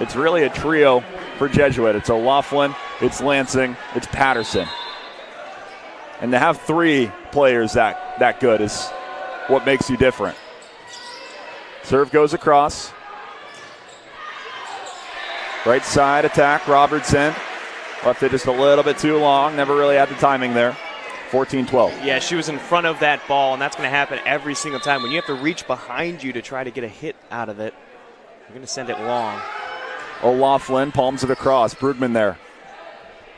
It's really a trio for Jesuit. It's O'Loughlin, it's Lansing, it's Patterson. And to have three players that good is what makes you different. Serve goes across. Right side attack, Robertson. Left it just a little bit too long. Never really had the timing there. 14-12. Yeah, she was in front of that ball, and that's going to happen every single time. When you have to reach behind you to try to get a hit out of it, you're going to send it long. O'Loughlin palms it across. Brugman there.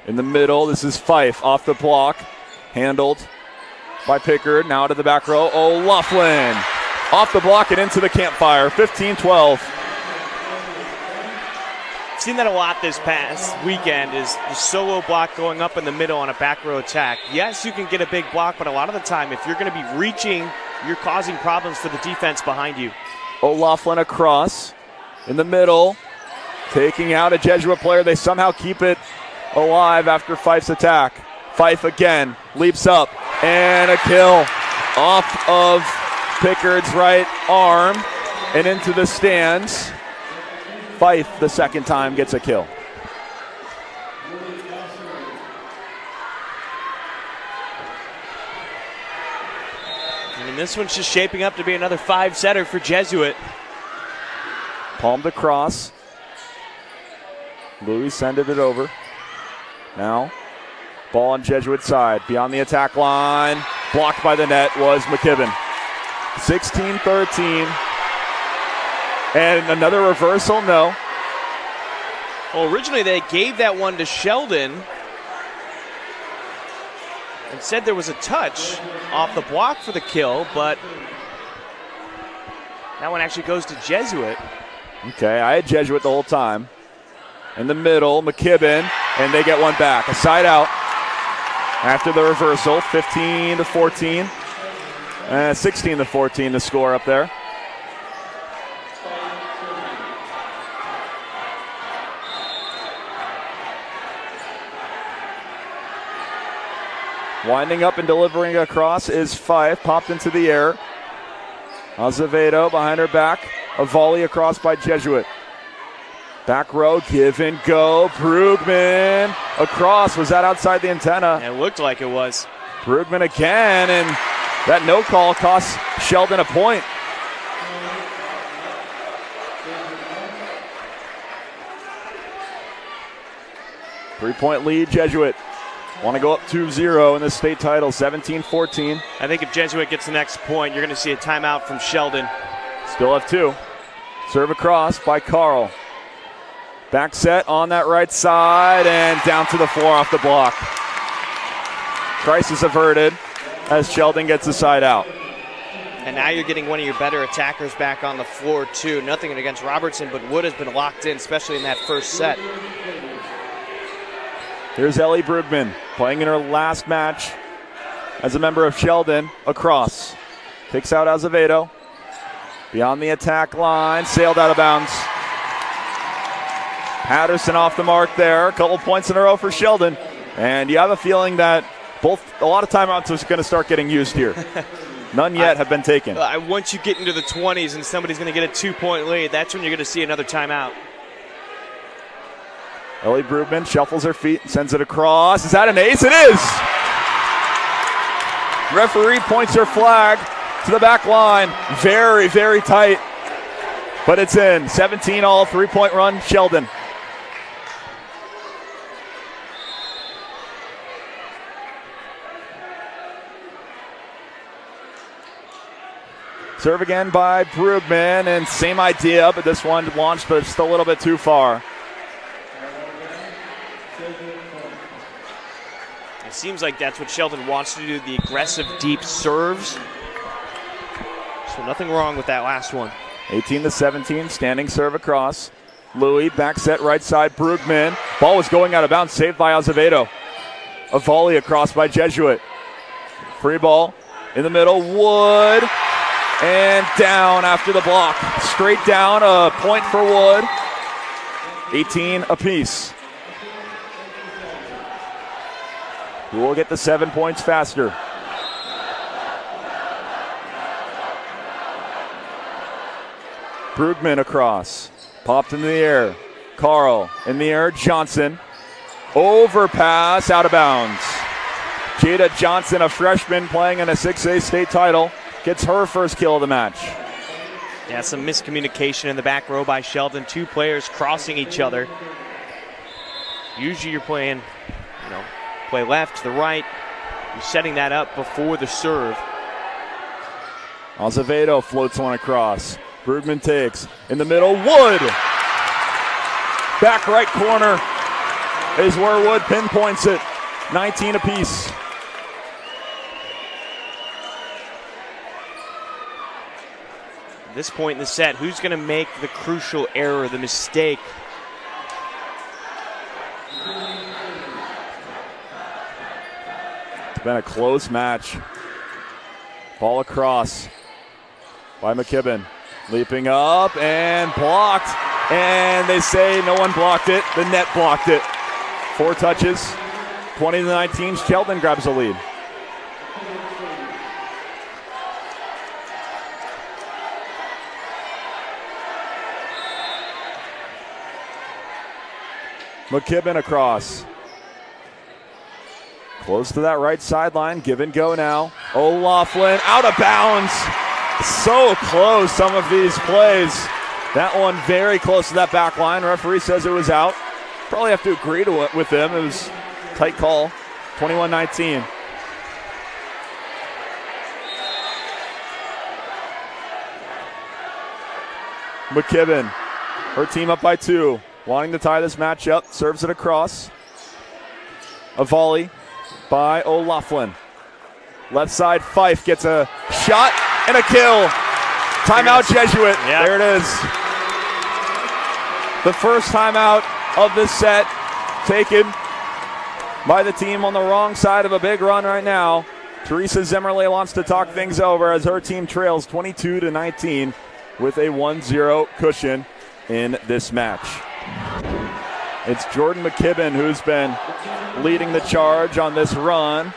In the middle, this is Fife off the block. Handled by Pickard. Now to the back row. O'Loughlin off the block and into the campfire. 15-12. Seen that a lot this past weekend is the solo block going up in the middle on a back row attack. Yes, you can get a big block, but a lot of the time, if you're going to be reaching, you're causing problems for the defense behind you. O'Loughlin across in the middle, taking out a Jesuit player. They somehow keep it alive after Fife's attack. Fife again leaps up and a kill off of Pickard's right arm and into the stands. Fife, the second time, gets a kill. And this one's just shaping up to be another five-setter for Jesuit. Palmed across. Louis sending it over. Now, ball on Jesuit side. Beyond the attack line. Blocked by the net was McKibben. 16-13. And another reversal, no. Well, originally they gave that one to Sheldon and said there was a touch off the block for the kill, but that one actually goes to Jesuit. Okay, I had Jesuit the whole time. In the middle, McKibben, and they get one back. A side out after the reversal, 15-14. 16-14 the score up there. Winding up and delivering across is Fife. Popped into the air. Azevedo behind her back. A volley across by Jesuit. Back row, give and go. Brugman across. Was that outside the antenna? It looked like it was. Brugman again, and that no call costs Sheldon a point. Three-point lead, Jesuit. Want to go up 2-0 in the state title, 17-14. I think if Jesuit gets the next point, you're going to see a timeout from Sheldon. Still have two. Serve across by Carl. Back set on that right side and down to the floor off the block. Crisis averted as Sheldon gets the side out. And now you're getting one of your better attackers back on the floor too. Nothing against Robertson, but Wood has been locked in, especially in that first set. Here's Ellie Brugman playing in her last match as a member of Sheldon. Across. Kicks out Azevedo. Beyond the attack line. Sailed out of bounds. Patterson off the mark there. A couple points in a row for Sheldon. And you have a feeling that a lot of timeouts are going to start getting used here. None yet have been taken. Once you get into the 20s and somebody's going to get a 2-point lead, that's when you're going to see another timeout. Ellie Brugman shuffles her feet and sends it across. Is that an ace? It is! Referee points her flag to the back line. Very, very tight. But it's in. 17 all, 3-point run, Sheldon. Serve again by Brugman, and same idea, but this one launched, but just a little bit too far. It seems like that's what Sheldon wants to do, the aggressive deep serves. So nothing wrong with that last one. 18-17, standing serve across. Louis, back set right side, Brugman. Ball was going out of bounds, saved by Azevedo. A volley across by Jesuit. Free ball in the middle, Wood. And down after the block. Straight down, a point for Wood. 18 apiece. Who will get the 7 points faster? Brugman across. Popped into the air. Carl in the air, Johnson. Overpass, out of bounds. Jada Johnson, a freshman playing in a 6A state title, gets her first kill of the match. Yeah, some miscommunication in the back row by Sheldon. Two players crossing each other. Usually you're playing, play left to the right. You're setting that up before the serve. Azevedo floats one across. Brugman takes in the middle. Wood! Back right corner is where Wood pinpoints it. 19 apiece. At this point in the set, who's going to make the crucial error, the mistake? It's been a close match. Ball across by McKibben. Leaping up and blocked. And they say no one blocked it. The net blocked it. 4 touches. 20-19. Sheldon grabs the lead. McKibben across. Close to that right sideline. Give and go now. O'Loughlin out of bounds. So close, some of these plays. That one very close to that back line. Referee says it was out. Probably have to agree to it with him. It was a tight call. 21-19. McKibben, her team up by 2. Wanting to tie this match up, serves it across. A volley by O'Loughlin. Left side, Fife gets a shot and a kill. Timeout, Jesuit. Yep. There it is. The first timeout of this set taken by the team on the wrong side of a big run right now. Teresa Zimmerle wants to talk things over as her team trails 22-19 with a 1-0 cushion in this match. It's Jordan McKibben who's been leading the charge on this run.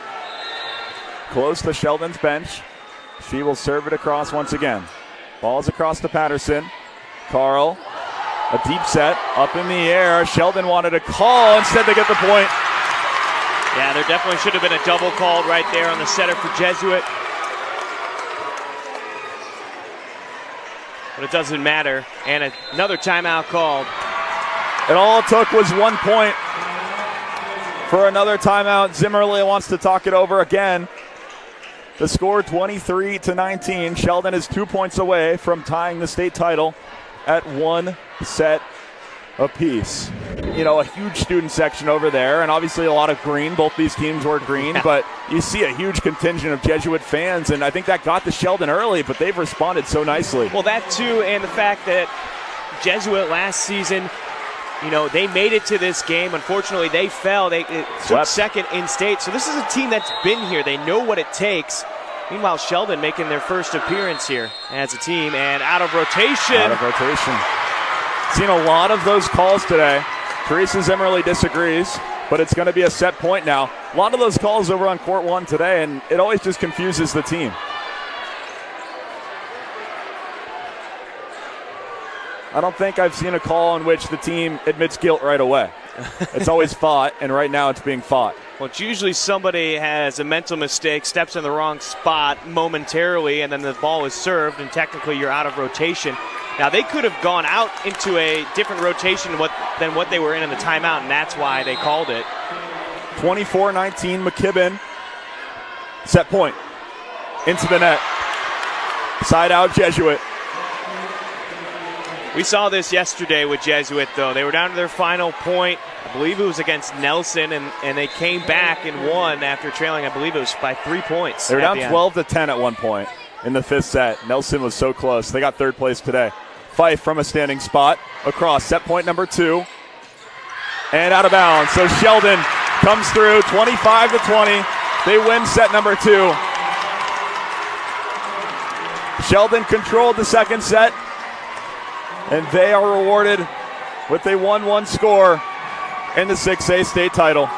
Close to Sheldon's bench. She will serve it across once again. Ball's across to Patterson. Carl, a deep set, up in the air. Sheldon wanted a call. Instead they get the point. Yeah, there definitely should have been a double called right there on the setter for Jesuit. But it doesn't matter. And another timeout called. And all it took was 1 point for another timeout. Zimmerle wants to talk it over again. The score 23-19. Sheldon is 2 points away from tying the state title at 1 set apiece. A huge student section over there, and obviously a lot of green. Both these teams were green, but you see a huge contingent of Jesuit fans, and I think that got to Sheldon early, but they've responded so nicely. Well, that too, and the fact that Jesuit last season, they made it to this game. Unfortunately, they fell. They took second in state. So this is a team that's been here. They know what it takes. Meanwhile, Sheldon making their first appearance here as a team and out of rotation. Out of rotation. Seen a lot of those calls today. Teresa Zimmerle disagrees, but it's going to be a set point now. A lot of those calls over on court 1 today, and it always just confuses the team. I don't think I've seen a call in which the team admits guilt right away. It's always fought, and right now it's being fought. Well, it's usually somebody has a mental mistake, steps in the wrong spot momentarily, and then the ball is served, and technically you're out of rotation. Now, they could have gone out into a different rotation than what they were in the timeout, and that's why they called it. 24-19, McKibben. Set point. Into the net. Side out, Jesuit. We saw this yesterday with Jesuit, though. They were down to their final point. I believe it was against Nelson, and they came back and won after trailing, I believe it was by 3 points. They were down 12-10 at one point in the 5th set. Nelson was so close. They got 3rd place today. Fife from a standing spot across set point number 2. And out of bounds. So Sheldon comes through 25-20. They win set number 2. Sheldon controlled the 2nd set. And they are rewarded with a 1-1 score in the 6A state title.